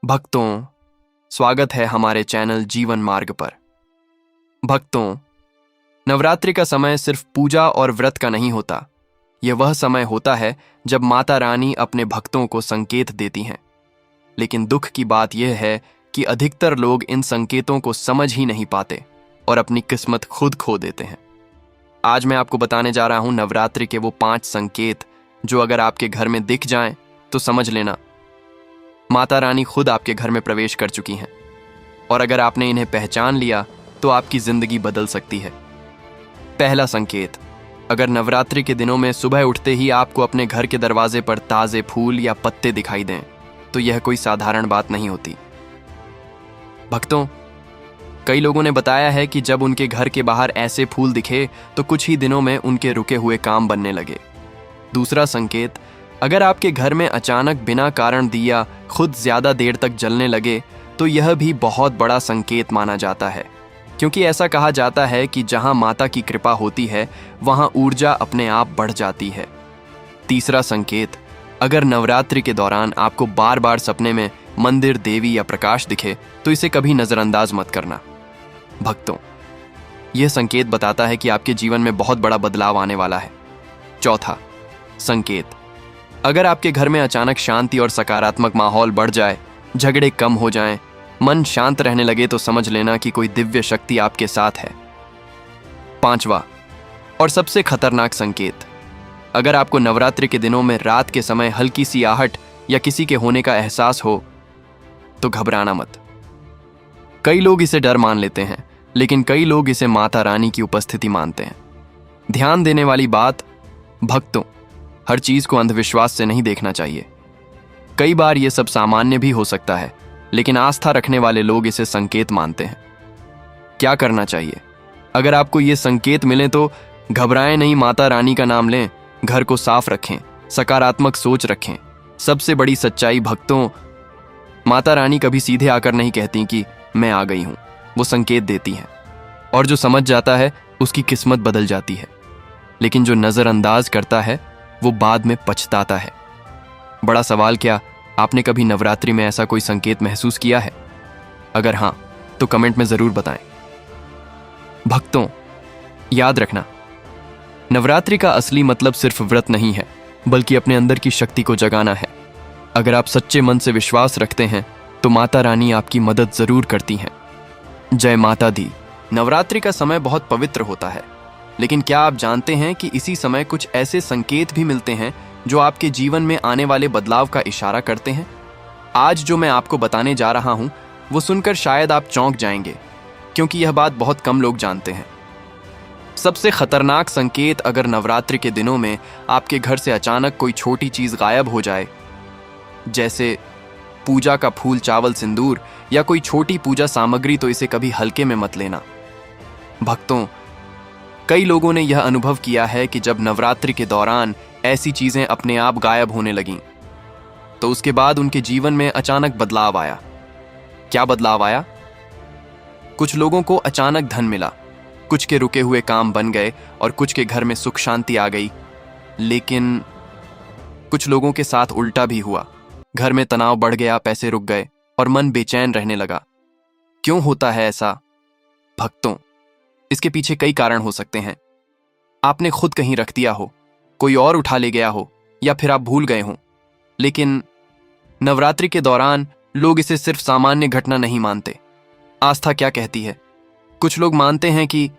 भक्तों, स्वागत है हमारे चैनल जीवन मार्ग पर। भक्तों, नवरात्रि का समय सिर्फ पूजा और व्रत का नहीं होता। यह वह समय होता है जब माता रानी अपने भक्तों को संकेत देती हैं। लेकिन दुख की बात यह है कि अधिकतर लोग इन संकेतों को समझ ही नहीं पाते और अपनी किस्मत खुद खो देते हैं। आज मैं आपको बताने जा रहा हूं नवरात्रि के वो 5 संकेत जो अगर आपके घर में दिख जाएं तो समझ लेना माता रानी खुद आपके घर में प्रवेश कर चुकी हैं। और अगर आपने इन्हें पहचान लिया तो आपकी जिंदगी बदल सकती है। पहला संकेत, अगर नवरात्रि के दिनों में सुबह उठते ही आपको अपने घर के दरवाजे पर ताजे फूल या पत्ते दिखाई दें तो यह कोई साधारण बात नहीं होती। भक्तों, कई लोगों ने बताया है कि जब उनके घर के बाहर ऐसे फूल दिखे तो कुछ ही दिनों में उनके रुके हुए काम बनने लगे। दूसरा संकेत, अगर आपके घर में अचानक बिना कारण दिया खुद ज्यादा देर तक जलने लगे तो यह भी बहुत बड़ा संकेत माना जाता है, क्योंकि ऐसा कहा जाता है कि जहां माता की कृपा होती है वहां ऊर्जा अपने आप बढ़ जाती है। तीसरा संकेत, अगर नवरात्रि के दौरान आपको बार बार सपने में मंदिर, देवी या प्रकाश दिखे तो इसे कभी नजरअंदाज मत करना। भक्तों, यह संकेत बताता है कि आपके जीवन में बहुत बड़ा बदलाव आने वाला है। चौथा संकेत, अगर आपके घर में अचानक शांति और सकारात्मक माहौल बढ़ जाए, झगड़े कम हो जाएं, मन शांत रहने लगे तो समझ लेना कि कोई दिव्य शक्ति आपके साथ है। पांचवा और सबसे खतरनाक संकेत, अगर आपको नवरात्रि के दिनों में रात के समय हल्की सी आहट या किसी के होने का एहसास हो तो घबराना मत। कई लोग इसे डर मान लेते हैं, लेकिन कई लोग इसे माता रानी की उपस्थिति मानते हैं। ध्यान देने वाली बात, भक्तों, हर चीज को अंधविश्वास से नहीं देखना चाहिए। कई बार यह सब सामान्य भी हो सकता है, लेकिन आस्था रखने वाले लोग इसे संकेत मानते हैं। क्या करना चाहिए? अगर आपको ये संकेत मिले तो घबराएं नहीं, माता रानी का नाम लें, घर को साफ रखें, सकारात्मक सोच रखें। सबसे बड़ी सच्चाई भक्तों, माता रानी कभी सीधे आकर नहीं कहती कि मैं आ गई हूं। वो संकेत देती हैं और जो समझ जाता है उसकी किस्मत बदल जाती है। लेकिन जो नजरअंदाज करता है वो बाद में पछताता है। बड़ा सवाल, क्या आपने कभी नवरात्रि में ऐसा कोई संकेत महसूस किया है? अगर हां तो कमेंट में जरूर बताएं। भक्तों, याद रखना, नवरात्रि का असली मतलब सिर्फ व्रत नहीं है, बल्कि अपने अंदर की शक्ति को जगाना है। अगर आप सच्चे मन से विश्वास रखते हैं तो माता रानी आपकी मदद जरूर करती हैं। जय माता दी। नवरात्रि का समय बहुत पवित्र होता है, लेकिन क्या आप जानते हैं कि इसी समय कुछ ऐसे संकेत भी मिलते हैं जो आपके जीवन में आने वाले बदलाव का इशारा करते हैं? आज जो मैं आपको बताने जा रहा हूं वो सुनकर शायद आप चौंक जाएंगे, क्योंकि यह बात बहुत कम लोग जानते हैं। सबसे खतरनाक संकेत, अगर नवरात्रि के दिनों में आपके घर से अचानक कोई छोटी चीज गायब हो जाए, जैसे पूजा का फूल, चावल, सिंदूर या कोई छोटी पूजा सामग्री, तो इसे कभी हल्के में मत लेना। भक्तों, कई लोगों ने यह अनुभव किया है कि जब नवरात्रि के दौरान ऐसी चीजें अपने आप गायब होने लगीं, तो उसके बाद उनके जीवन में अचानक बदलाव आया। क्या बदलाव आया? कुछ लोगों को अचानक धन मिला, कुछ के रुके हुए काम बन गए और कुछ के घर में सुख शांति आ गई। लेकिन कुछ लोगों के साथ उल्टा भी हुआ। घर में तनाव बढ़ गया, पैसे रुक गए और मन बेचैन रहने लगा। क्यों होता है ऐसा? भक्तों, इसके पीछे कई कारण हो सकते हैं। आपने खुद कहीं रख दिया हो, कोई और उठा ले गया हो, या फिर आप भूल गए हों। लेकिन नवरात्रि के दौरान लोग इसे सिर्फ सामान्य घटना नहीं मानते। आस्था क्या कहती है? कुछ लोग मानते हैं कि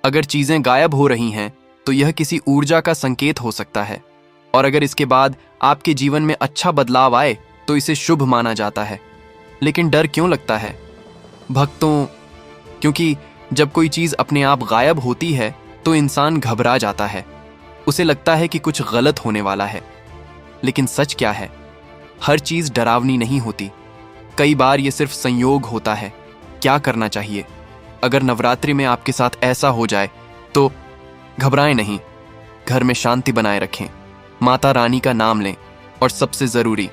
अगर चीजें गायब हो रही हैं तो यह किसी ऊर्जा का संकेत हो सकता है, और अगर इसके बाद आपके जीवन में अच्छा बदलाव आए तो इसे शुभ माना जाता है। लेकिन डर क्यों लगता है? भक्तों, क्योंकि जब कोई चीज अपने आप गायब होती है तो इंसान घबरा जाता है। उसे लगता है कि कुछ गलत होने वाला है। लेकिन सच क्या है? हर चीज डरावनी नहीं होती। कई बार यह सिर्फ संयोग होता है। क्या करना चाहिए? अगर नवरात्रि में आपके साथ ऐसा हो जाए तो घबराएं नहीं, घर में शांति बनाए रखें, माता रानी का नाम लें, और सबसे जरूरी,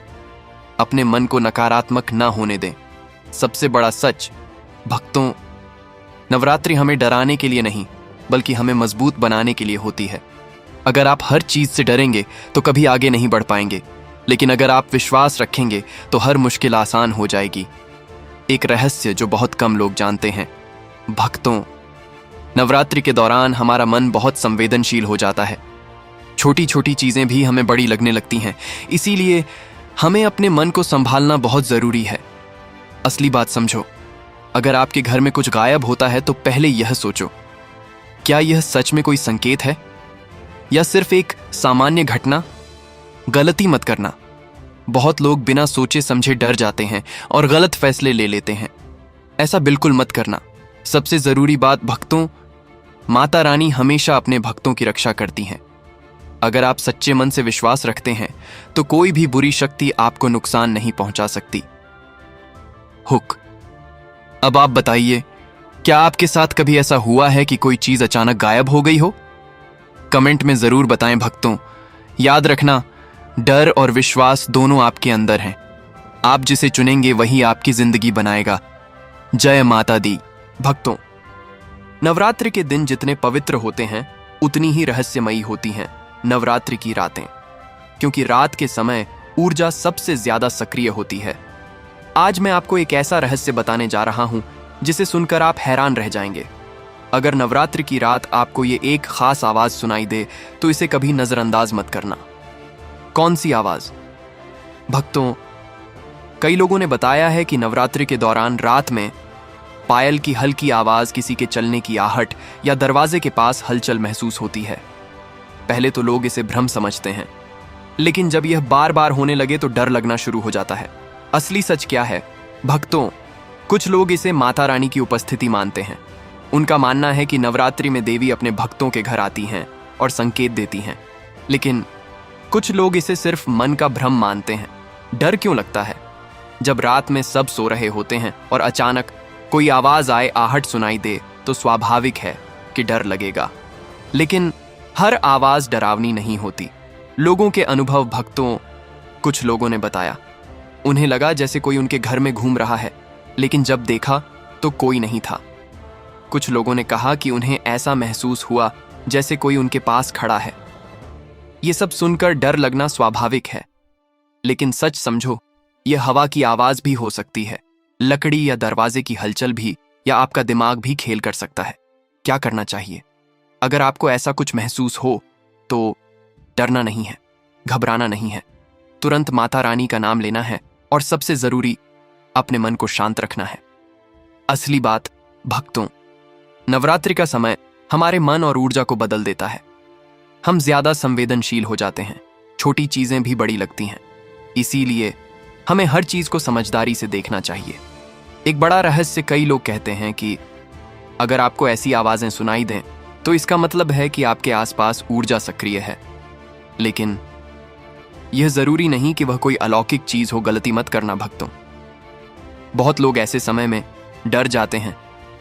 अपने मन को नकारात्मक ना होने दें। सबसे बड़ा सच, भक्तों, नवरात्रि हमें डराने के लिए नहीं, बल्कि हमें मजबूत बनाने के लिए होती है। अगर आप हर चीज से डरेंगे तो कभी आगे नहीं बढ़ पाएंगे। लेकिन अगर आप विश्वास रखेंगे तो हर मुश्किल आसान हो जाएगी। एक रहस्य जो बहुत कम लोग जानते हैं। भक्तों, नवरात्रि के दौरान हमारा मन बहुत संवेदनशील हो जाता है। छोटी छोटी चीजें भी हमें बड़ी लगने लगती हैं। इसीलिए हमें अपने मन को संभालना बहुत जरूरी है। असली बात समझो, अगर आपके घर में कुछ गायब होता है तो पहले यह सोचो, क्या यह सच में कोई संकेत है या सिर्फ एक सामान्य घटना? गलती मत करना। बहुत लोग बिना सोचे समझे डर जाते हैं और गलत फैसले ले लेते हैं। ऐसा बिल्कुल मत करना। सबसे जरूरी बात भक्तों, माता रानी हमेशा अपने भक्तों की रक्षा करती हैं। अगर आप सच्चे मन से विश्वास रखते हैं तो कोई भी बुरी शक्ति आपको नुकसान नहीं पहुंचा सकती। हुक। अब आप बताइए, क्या आपके साथ कभी ऐसा हुआ है कि कोई चीज अचानक गायब हो गई हो? कमेंट में जरूर बताएं भक्तों। याद रखना, डर और विश्वास दोनों आपके अंदर हैं। आप जिसे चुनेंगे वही आपकी जिंदगी बनाएगा। जय माता दी। भक्तों, नवरात्रि के दिन जितने पवित्र होते हैं उतनी ही रहस्यमयी होती हैं नवरात्रि की रातें, क्योंकि रात के समय ऊर्जा सबसे ज्यादा सक्रिय होती है। आज मैं आपको एक ऐसा रहस्य बताने जा रहा हूं जिसे सुनकर आप हैरान रह जाएंगे। अगर नवरात्रि की रात आपको ये एक खास आवाज सुनाई दे तो इसे कभी नजरअंदाज मत करना। कौन सी आवाज? भक्तों, कई लोगों ने बताया है कि नवरात्रि के दौरान रात में पायल की हल्की आवाज, किसी के चलने की आहट या दरवाजे के पास हलचल महसूस होती है। पहले तो लोग इसे भ्रम समझते हैं, लेकिन जब यह बार बार होने लगे तो डर लगना शुरू हो जाता है। असली सच क्या है? भक्तों, कुछ लोग इसे माता रानी की उपस्थिति मानते हैं। उनका मानना है कि नवरात्रि में देवी अपने भक्तों के घर आती हैं और संकेत देती हैं। लेकिन कुछ लोग इसे सिर्फ मन का भ्रम मानते हैं। डर क्यों लगता है? जब रात में सब सो रहे होते हैं और अचानक कोई आवाज आए, आहट सुनाई दे, तो स्वाभाविक है कि डर लगेगा। लेकिन हर आवाज डरावनी नहीं होती। लोगों के अनुभव भक्तों, कुछ लोगों ने बताया उन्हें लगा जैसे कोई उनके घर में घूम रहा है, लेकिन जब देखा तो कोई नहीं था। कुछ लोगों ने कहा कि उन्हें ऐसा महसूस हुआ जैसे कोई उनके पास खड़ा है। ये सब सुनकर डर लगना स्वाभाविक है, लेकिन सच समझो, यह हवा की आवाज भी हो सकती है, लकड़ी या दरवाजे की हलचल भी, या आपका दिमाग भी खेल कर सकता है। क्या करना चाहिए? अगर आपको ऐसा कुछ महसूस हो तो डरना नहीं है, घबराना नहीं है। तुरंत माता रानी का नाम लेना है और सबसे जरूरी, अपने मन को शांत रखना है। असली बात भक्तों, नवरात्रि का समय हमारे मन और ऊर्जा को बदल देता है। हम ज्यादा संवेदनशील हो जाते हैं, छोटी चीजें भी बड़ी लगती हैं। इसीलिए हमें हर चीज को समझदारी से देखना चाहिए। एक बड़ा रहस्य, कई लोग कहते हैं कि अगर आपको ऐसी आवाजें सुनाई दें तो इसका मतलब है कि आपके आसपास ऊर्जा सक्रिय है। लेकिन यह जरूरी नहीं कि वह कोई अलौकिक चीज हो। गलती मत करना भक्तों। बहुत लोग ऐसे समय में डर जाते हैं,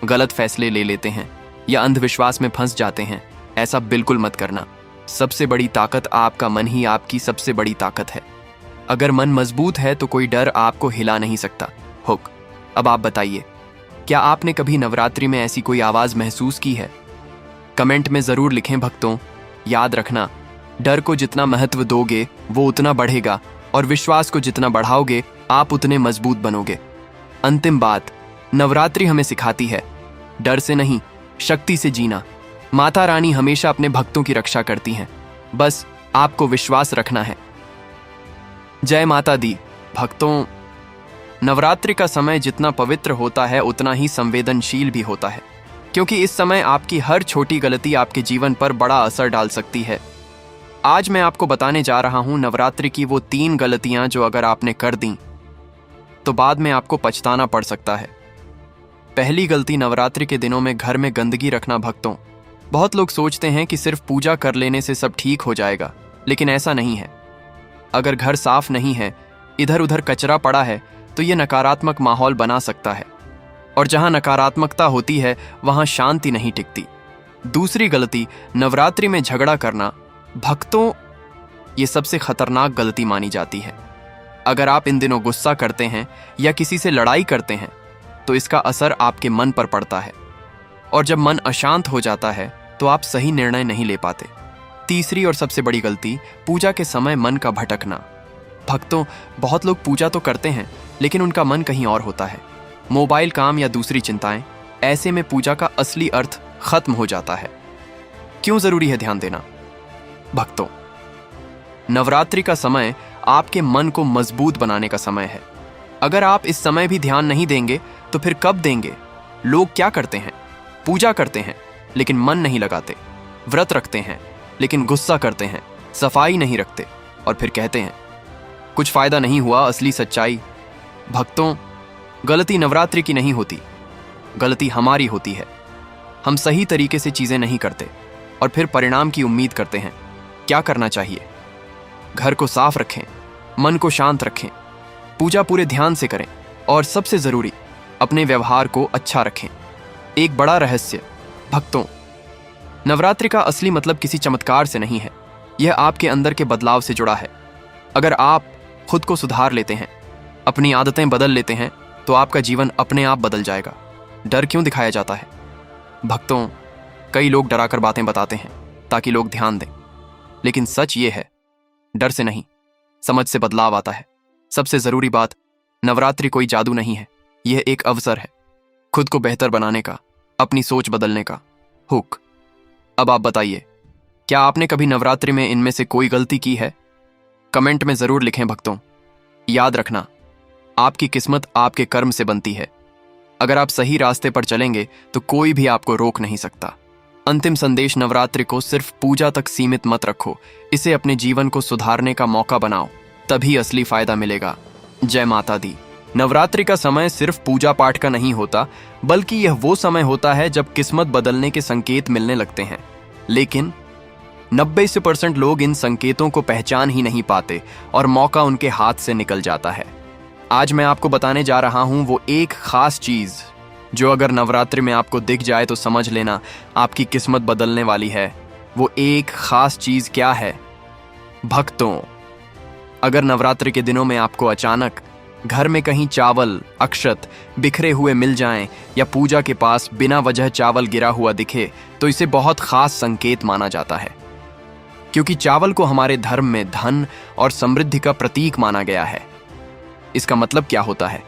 गलत फैसले ले लेते हैं या अंधविश्वास में फंस जाते हैं। ऐसा बिल्कुल मत करना। सबसे बड़ी ताकत आपका मन ही आपकी सबसे बड़ी ताकत है। अगर मन मजबूत है तो कोई डर आपको हिला नहीं सकता। हुक। अब आप बताइए, क्या आपने कभी नवरात्रि में ऐसी कोई आवाज महसूस की है? कमेंट में जरूर लिखें भक्तों। याद रखना, डर को जितना महत्व दोगे वो उतना बढ़ेगा, और विश्वास को जितना बढ़ाओगे आप उतने मजबूत बनोगे। अंतिम बात, नवरात्रि हमें सिखाती है डर से नहीं, शक्ति से जीना। माता रानी हमेशा अपने भक्तों की रक्षा करती हैं, बस आपको विश्वास रखना है। जय माता दी। भक्तों, नवरात्रि का समय जितना पवित्र होता है उतना ही संवेदनशील भी होता है, क्योंकि इस समय आपकी हर छोटी गलती आपके जीवन पर बड़ा असर डाल सकती है। आज मैं आपको बताने जा रहा हूं नवरात्रि की वो 3 गलतियां जो अगर आपने कर दी तो बाद में आपको पछताना पड़ सकता है। पहली गलती, नवरात्रि के दिनों में घर में गंदगी रखना। भक्तों, बहुत लोग सोचते हैं कि सिर्फ पूजा कर लेने से सब ठीक हो जाएगा, लेकिन ऐसा नहीं है। अगर घर साफ नहीं है, इधर उधर कचरा पड़ा है, तो यह नकारात्मक माहौल बना सकता है, और जहां नकारात्मकता होती है वहां शांति नहीं टिकती। दूसरी गलती, नवरात्रि में झगड़ा करना। भक्तों, ये सबसे खतरनाक गलती मानी जाती है। अगर आप इन दिनों गुस्सा करते हैं या किसी से लड़ाई करते हैं तो इसका असर आपके मन पर पड़ता है, और जब मन अशांत हो जाता है तो आप सही निर्णय नहीं ले पाते। तीसरी और सबसे बड़ी गलती, पूजा के समय मन का भटकना। भक्तों, बहुत लोग पूजा तो करते हैं लेकिन उनका मन कहीं और होता है। मोबाइल, काम या दूसरी चिंताएं। ऐसे में पूजा का असली अर्थ खत्म हो जाता है। क्यों जरूरी है ध्यान देना? भक्तों, नवरात्रि का समय आपके मन को मजबूत बनाने का समय है। अगर आप इस समय भी ध्यान नहीं देंगे तो फिर कब देंगे? लोग क्या करते हैं? पूजा करते हैं लेकिन मन नहीं लगाते, व्रत रखते हैं लेकिन गुस्सा करते हैं, सफाई नहीं रखते और फिर कहते हैं कुछ फायदा नहीं हुआ। असली सच्चाई भक्तों, गलती नवरात्रि की नहीं होती, गलती हमारी होती है। हम सही तरीके से चीजें नहीं करते और फिर परिणाम की उम्मीद करते हैं। क्या करना चाहिए? घर को साफ रखें, मन को शांत रखें, पूजा पूरे ध्यान से करें और सबसे जरूरी, अपने व्यवहार को अच्छा रखें। एक बड़ा रहस्य भक्तों, नवरात्रि का असली मतलब किसी चमत्कार से नहीं है, यह आपके अंदर के बदलाव से जुड़ा है। अगर आप खुद को सुधार लेते हैं, अपनी आदतें बदल लेते हैं, तो आपका जीवन अपने आप बदल जाएगा। डर क्यों दिखाया जाता है? भक्तों, कई लोग डराकर बातें बताते हैं ताकि लोग ध्यान दें, लेकिन सच ये है, डर से नहीं, समझ से बदलाव आता है। सबसे जरूरी बात, नवरात्रि कोई जादू नहीं है, यह एक अवसर है खुद को बेहतर बनाने का, अपनी सोच बदलने का। हुक। अब आप बताइए, क्या आपने कभी नवरात्रि में इनमें से कोई गलती की है? कमेंट में जरूर लिखें भक्तों। याद रखना, आपकी किस्मत आपके कर्म से बनती है। अगर आप सही रास्ते पर चलेंगे तो कोई भी आपको रोक नहीं सकता। अंतिम संदेश, नवरात्रि को सिर्फ पूजा तक सीमित मत रखो, इसे अपने जीवन को सुधारने का मौका बनाओ, तभी असली फायदा मिलेगा। जय माता दी। नवरात्रि का समय सिर्फ पूजा पाठ का नहीं होता, बल्कि यह वो समय होता है जब किस्मत बदलने के संकेत मिलने लगते हैं। लेकिन 90% लोग इन संकेतों को पहचान ही नहीं पाते और मौका उनके हाथ से निकल जाता है। आज मैं आपको बताने जा रहा हूं वो एक खास चीज जो अगर नवरात्रि में आपको दिख जाए तो समझ लेना आपकी किस्मत बदलने वाली है। वो एक खास चीज क्या है? भक्तों, अगर नवरात्रि के दिनों में आपको अचानक घर में कहीं चावल, अक्षत बिखरे हुए मिल जाएं या पूजा के पास बिना वजह चावल गिरा हुआ दिखे, तो इसे बहुत खास संकेत माना जाता है, क्योंकि चावल को हमारे धर्म में धन और समृद्धि का प्रतीक माना गया है। इसका मतलब क्या होता है?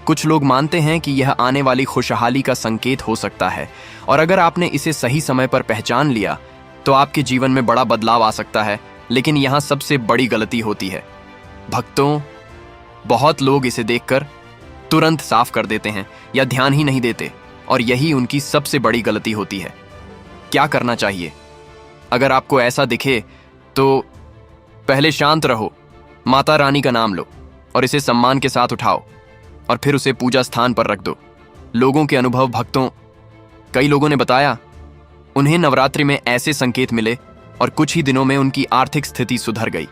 कुछ लोग मानते हैं कि यह आने वाली खुशहाली का संकेत हो सकता है, और अगर आपने इसे सही समय पर पहचान लिया तो आपके जीवन में बड़ा बदलाव आ सकता है। लेकिन यहां सबसे बड़ी गलती होती है भक्तों, बहुत लोग इसे देखकर तुरंत साफ कर देते हैं या ध्यान ही नहीं देते, और यही उनकी सबसे बड़ी गलती होती है। क्या करना चाहिए? अगर आपको ऐसा दिखे तो पहले शांत रहो, माता रानी का नाम लो और इसे सम्मान के साथ उठाओ और फिर उसे पूजा स्थान पर रख दो। लोगों के अनुभव भक्तों, कई लोगों ने बताया उन्हें नवरात्रि में ऐसे संकेत मिले और कुछ ही दिनों में उनकी आर्थिक स्थिति सुधर गई।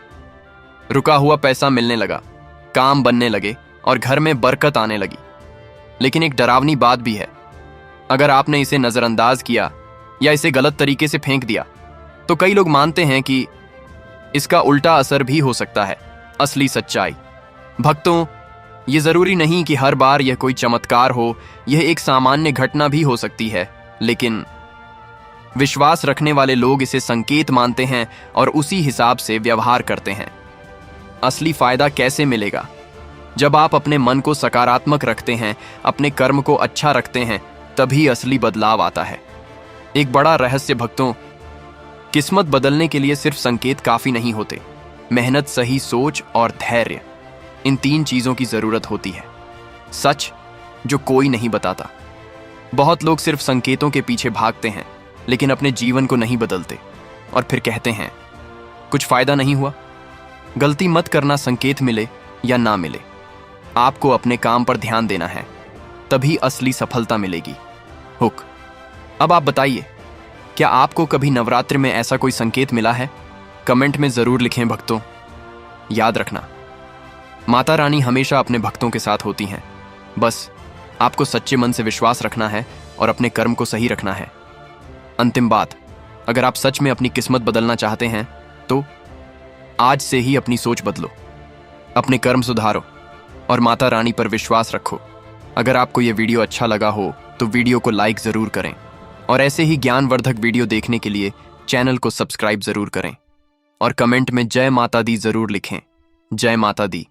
रुका हुआ पैसा मिलने लगा, काम बनने लगे और घर में बरकत आने लगी। लेकिन एक डरावनी बात भी है, अगर आपने इसे नजरअंदाज किया या इसे गलत तरीके से फेंक दिया तो कई लोग मानते हैं कि इसका उल्टा असर भी हो सकता है। असली सच्चाई भक्तों, यह जरूरी नहीं कि हर बार यह कोई चमत्कार हो, यह एक सामान्य घटना भी हो सकती है। लेकिन विश्वास रखने वाले लोग इसे संकेत मानते हैं और उसी हिसाब से व्यवहार करते हैं। असली फायदा कैसे मिलेगा? जब आप अपने मन को सकारात्मक रखते हैं, अपने कर्म को अच्छा रखते हैं, तभी असली बदलाव आता है। एक बड़ा रहस्य भक्तों, किस्मत बदलने के लिए सिर्फ संकेत काफी नहीं होते। मेहनत, सही सोच और धैर्य, इन 3 चीजों की जरूरत होती है। सच जो कोई नहीं बताता। बहुत लोग सिर्फ संकेतों के पीछे भागते हैं लेकिन अपने जीवन को नहीं बदलते और फिर कहते हैं कुछ फायदा नहीं हुआ। गलती मत करना, संकेत मिले या ना मिले, आपको अपने काम पर ध्यान देना है, तभी असली सफलता मिलेगी। हुक। अब आप बताइए, क्या आपको कभी नवरात्रि में ऐसा कोई संकेत मिला है? कमेंट में जरूर लिखें भक्तों। याद रखना, माता रानी हमेशा अपने भक्तों के साथ होती हैं। बस आपको सच्चे मन से विश्वास रखना है और अपने कर्म को सही रखना है। अंतिम बात, अगर आप सच में अपनी किस्मत बदलना चाहते हैं तो आज से ही अपनी सोच बदलो, अपने कर्म सुधारो और माता रानी पर विश्वास रखो। अगर आपको यह वीडियो अच्छा लगा हो तो वीडियो को लाइक जरूर करें और ऐसे ही ज्ञानवर्धक वीडियो देखने के लिए चैनल को सब्सक्राइब जरूर करें और कमेंट में जय माता दी जरूर लिखें। जय माता दी।